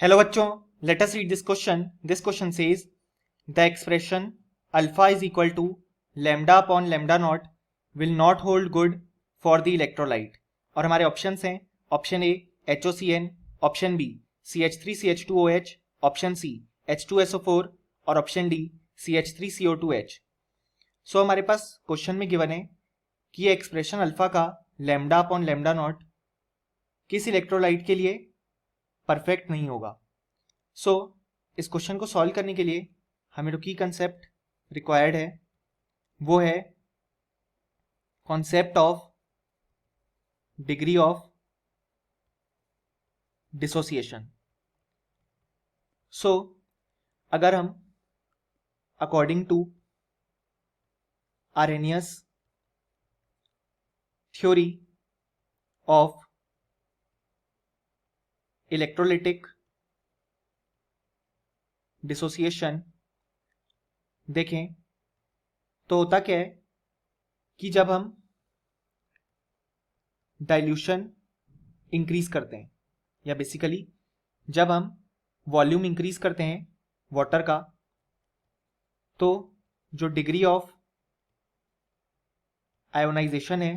Hello बच्चों, let us read this question. This question says the expression alpha is equal to lambda upon lambda naught will not hold good for the electrolyte. और हमारे options हैं option A HOCN, option B CH3CH2OH, option C H2SO4 और option D CH3CO2H. सो हमारे पास question में given है कि ये expression alpha का लैम्डा अपॉन लैम्डा नॉट किस इलेक्ट्रोलाइट के लिए परफेक्ट नहीं होगा. सो इस क्वेश्चन को सॉल्व करने के लिए हमें जो की कंसेप्ट रिक्वायर्ड है वो है concept of degree of dissociation. So अगर हम according to Arrhenius theory of electrolytic dissociation देखें तो होता क्या है कि जब हम डाइल्यूशन इंक्रीज करते हैं या बेसिकली जब हम वॉल्यूम इंक्रीज करते हैं वाटर का, तो जो डिग्री ऑफ आयोनाइजेशन है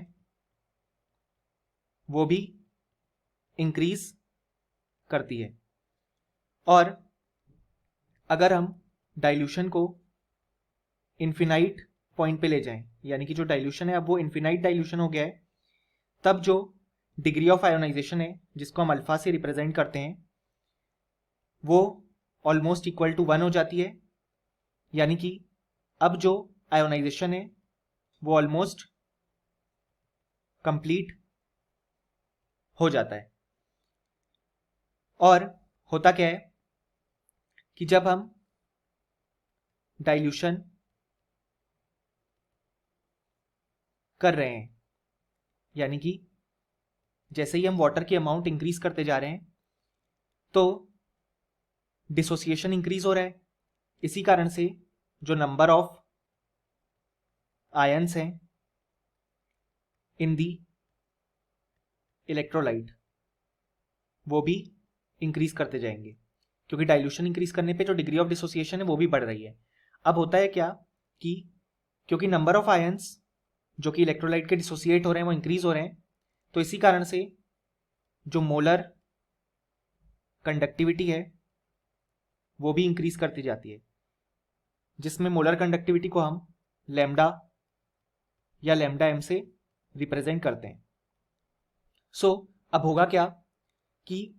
वो भी इंक्रीज करती है. और अगर हम डाइल्यूशन को इन्फिनाइट पॉइंट पे ले जाएं, यानी कि जो डाइल्यूशन है अब वो इन्फिनाइट डाइल्यूशन हो गया है, तब जो डिग्री ऑफ आयोनाइजेशन है जिसको हम अल्फा से रिप्रेजेंट करते हैं वो ऑलमोस्ट इक्वल टू 1 हो जाती है. यानी कि अब जो आयोनाइजेशन है वो ऑलमोस्ट कंप्लीट हो जाता है. और होता क्या है कि जब हम डाइल्यूशन कर रहे हैं, यानी कि जैसे ही हम वाटर की अमाउंट इंक्रीज करते जा रहे हैं तो डिसोसिएशन इंक्रीज हो रहा है. इसी कारण से जो नंबर ऑफ आयंस हैं इन दी इलेक्ट्रोलाइट वो भी इंक्रीज करते जाएंगे, क्योंकि डाइल्यूशन इंक्रीज करने पे जो डिग्री ऑफ डिसोसिएशन है वो भी बढ़ रही है. अब होता है क्या कि क्योंकि नंबर ऑफ आयंस जो कि इलेक्ट्रोलाइट के डिसोसिएट हो रहे हैं वो इंक्रीज हो रहे हैं, तो इसी कारण से जो मोलर कंडक्टिविटी है वो भी इंक्रीज करती जाती है, जिसमें मोलर कंडक्टिविटी को हम लैम्डा या लैम्डा एम से रिप्रेजेंट करते हैं. सो अब होगा क्या कि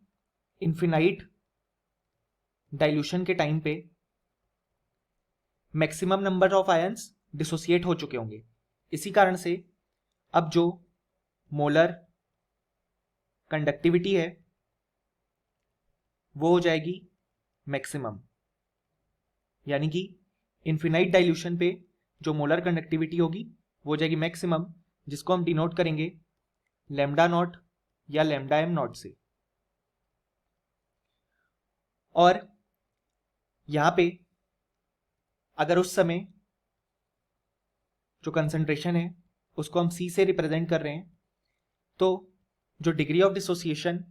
इन्फिनाइट डाइल्यूशन के टाइम पे maximum number of ions dissociate हो चुके होंगे. इसी कारण से अब जो मोलर कंडक्टिविटी है वो हो जाएगी मैक्सिमम. यानी कि इन्फिनाइट डाइल्यूशन पे जो मोलर कंडक्टिविटी होगी वो हो जाएगी मैक्सिमम, जिसको हम डिनोट करेंगे लैम्डा नॉट या लैम्डा एम नॉट से. और यहां पे अगर उस समय जो कंसंट्रेशन है उसको हम सी से रिप्रेजेंट कर रहे हैं, तो जो डिग्री ऑफ डिसोसिएशन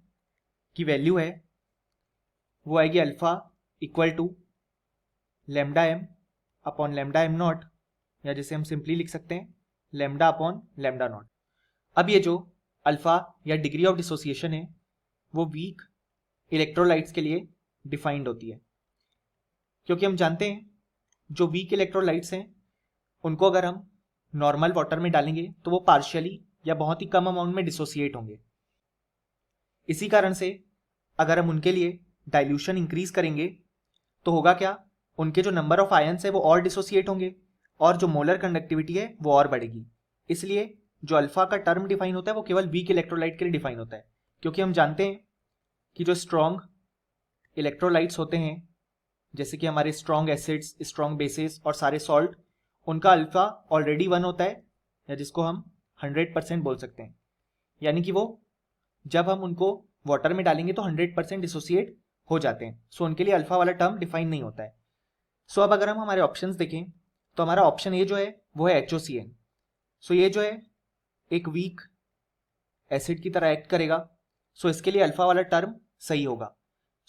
की वैल्यू है वो आएगी alpha equal to lambda m upon lambda m not, या जिसे हम सिंपली लिख सकते हैं लैम्डा अपॉन लैम्डा नॉट. अब ये जो अल्फा या डिग्री ऑफ डिसोसिएशन है वो वीक इलेक्ट्रोलाइट्स के लिए डिफाइंड होती है, क्योंकि हम जानते हैं जो वीक इलेक्ट्रोलाइट्स हैं उनको अगर हम नॉर्मल वाटर में डालेंगे तो वो पार्शियली या बहुत ही कम अमाउंट में डिसोसिएट होंगे. इसी कारण से अगर हम उनके लिए डाइल्यूशन इंक्रीज करेंगे तो होगा क्या, उनके जो नंबर ऑफ आयंस है वो और डिसोसिएट होंगे और जो मोलर कंडक्टिविटी है वो और बढ़ेगी. इसलिए जो अल्फा का टर्म डिफाइन होता है वो केवल वीक इलेक्ट्रोलाइट के लिए डिफाइन होता है, क्योंकि हम जानते हैं कि जो स्ट्रॉन्ग इलेक्ट्रोलाइट्स होते हैं जैसे कि हमारे स्ट्रॉन्ग एसिड्स, स्ट्रॉन्ग बेसिस और सारे सॉल्ट, उनका अल्फा ऑलरेडी 1 होता है, या जिसको हम 100% बोल सकते हैं. यानी कि वो जब हम उनको वाटर में डालेंगे तो 100% डिसोसिएट हो जाते हैं. सो उनके लिए अल्फा वाला टर्म डिफाइन नहीं होता है. सो अब अगर हम हमारे ऑप्शंस देखें तो हमारा ऑप्शन ए जो है वो है HOCN. सो ये जो है एक वीक एसिड की तरह एक्ट करेगा, सो इसके लिए अल्फा वाला टर्म सही होगा.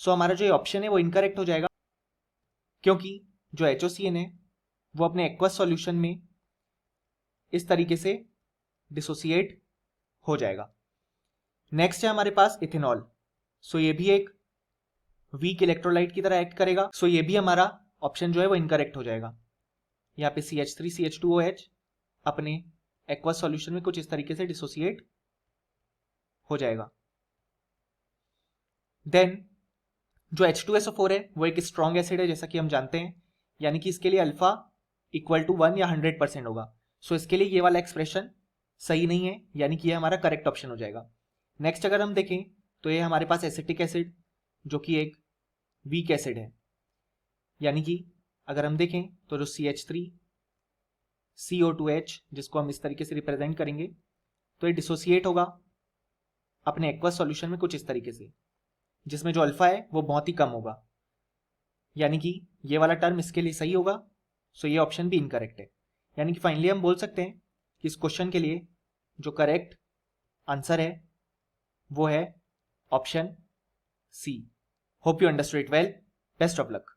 सो हमारा जो ऑप्शन है वो इनकरेक्ट हो जाएगा, क्योंकि जो HOCN है वो अपने एक्वस सॉल्यूशन में इस तरीके से डिसोसिएट हो जाएगा। नेक्स्ट है हमारे पास इथेनॉल। सो ये भी एक वीक इलेक्ट्रोलाइट की तरह एक्ट करेगा। सो ये भी हमारा ऑप्शन जो है वो इनकरेक्ट हो जाएगा। यहाँ पे CH3 CH2OH अपने एक्वस सॉल्यूशन में कुछ इस तरीके से डिसोसिएट हो जाएगा। देन जो H2SO4 है वो एक स्ट्रॉन्ग एसिड है जैसा कि हम जानते हैं, यानी कि इसके लिए अल्फा इक्वल टू 1 या 100% होगा। सो इसके लिए ये वाला एक्सप्रेशन सही नहीं है, यानी कि ये हमारा करेक्ट ऑप्शन हो जाएगा। नेक्स्ट अगर हम देखें तो ये हमारे पास एसिटिक एसिड जो कि एक वीक एसिड है, यानी कि अगर हम देखें तो जो CH3 CO2H जिसको हम इस तरीके से रिप्रेजेंट करेंगे तो ये डिसोसिएट होगा अपने एक्वस सॉल्यूशन में कुछ इस तरीके से, जिसमें जो अल्फा है वो बहुत ही कम होगा, यानी कि ये वाला टर्म इसके लिए सही होगा। सो ये ऑप्शन भी इनकरेक्ट है, यानी कि फाइनली हम बोल सकते हैं कि इस क्वेश्चन के लिए जो करेक्ट आंसर है वो है option C। Hope you understood it well. Best of luck.